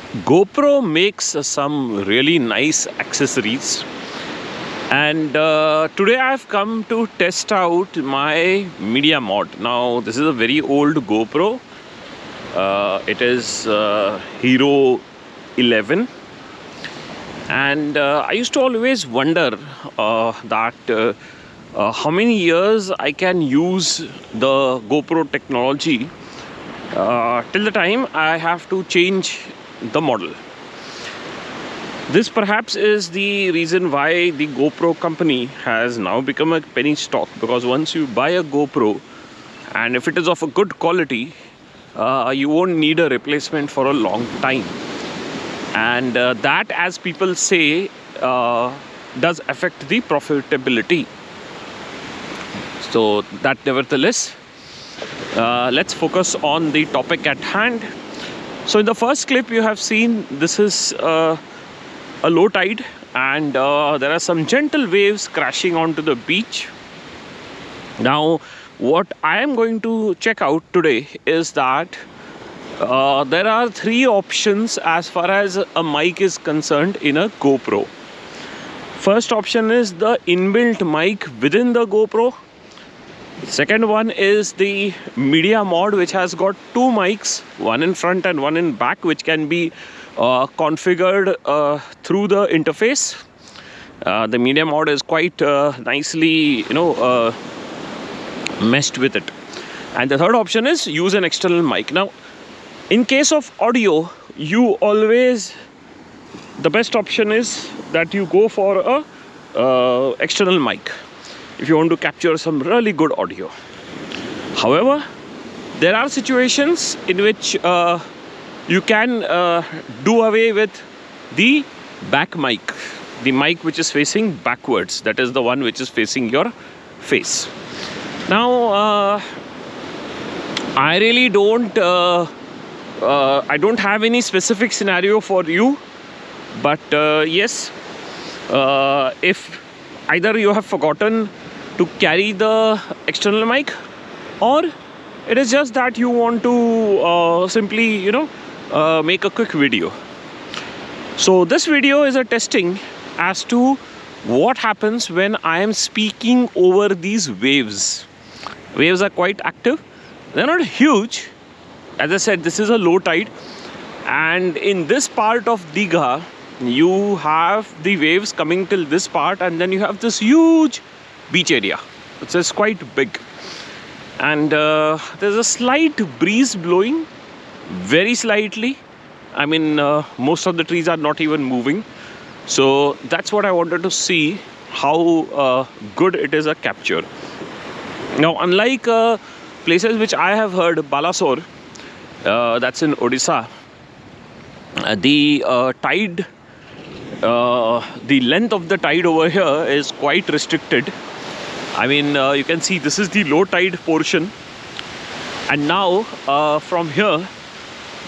GoPro makes some really nice accessories, and today I've come to test out my Media Mod. Now this is a very old GoPro. It is Hero 11, and I used to always wonder that how many years I can use the GoPro technology till the time I have to change the model. This perhaps is the reason why the GoPro company has now become a penny stock, because once you buy a GoPro and if it is of a good quality, you won't need a replacement for a long time. And that, as people say, does affect the profitability. So that nevertheless, let's focus on the topic at hand. So in the first clip you have seen, this is a low tide, and there are some gentle waves crashing onto the beach. Now what I am going to check out today is that there are three options as far as a mic is concerned in a GoPro. First option is the inbuilt mic within the GoPro. Second one is the Media Mod, which has got two mics, one in front and one in back, which can be configured through the interface. The Media Mod is quite nicely, meshed with it. And the third option is use an external mic. Now, in case of audio, the best option is that you go for a external mic if you want to capture some really good audio. However, there are situations in which you can do away with the back mic, the mic which is facing backwards, that is the one which is facing your face. Now, I really don't have any specific scenario for you, but yes, if either you have forgotten to carry the external mic, or it is just that you want to simply make a quick video. So this video is a testing as to what happens when I am speaking over these waves. Waves are quite active. They're not huge. As I said, this is a low tide, and in this part of Digha you have the waves coming till this part, and then you have this huge beach area, which is quite big, and there's a slight breeze blowing, very slightly. I mean, most of the trees are not even moving. So that's what I wanted to see, how good it is a capture. Now, unlike places which I have heard, Balasore, that's in Odisha, the tide, the length of the tide over here is quite restricted. I mean, you can see this is the low tide portion, and now from here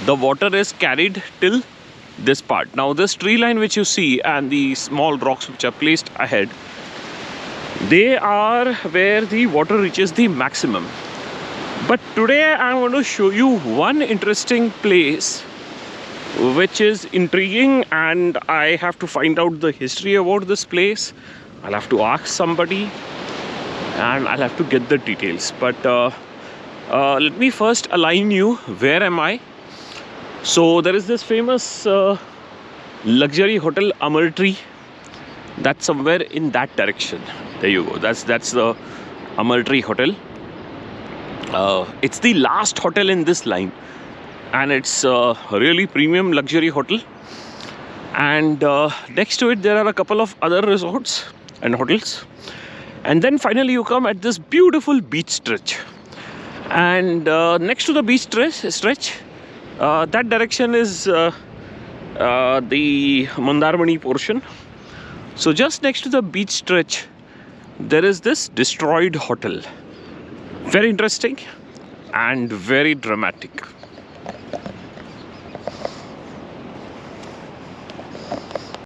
the water is carried till this part. Now this tree line which you see and the small rocks which are placed ahead, they are where the water reaches the maximum. But today I want to show you one interesting place which is intriguing, and I have to find out the history about this place. I'll have to ask somebody and I'll have to get the details. But let me first align you. Where am I? So there is this famous luxury hotel Amar Tree. That's somewhere in that direction. There you go. That's the Amar Tree Hotel. It's the last hotel in this line, and it's a really premium luxury hotel. And next to it there are a couple of other resorts and hotels, and then finally you come at this beautiful beach stretch. And next to the beach stretch, that direction is the Mandarmani portion. So just next to the beach stretch there is this destroyed hotel. Very interesting and very dramatic.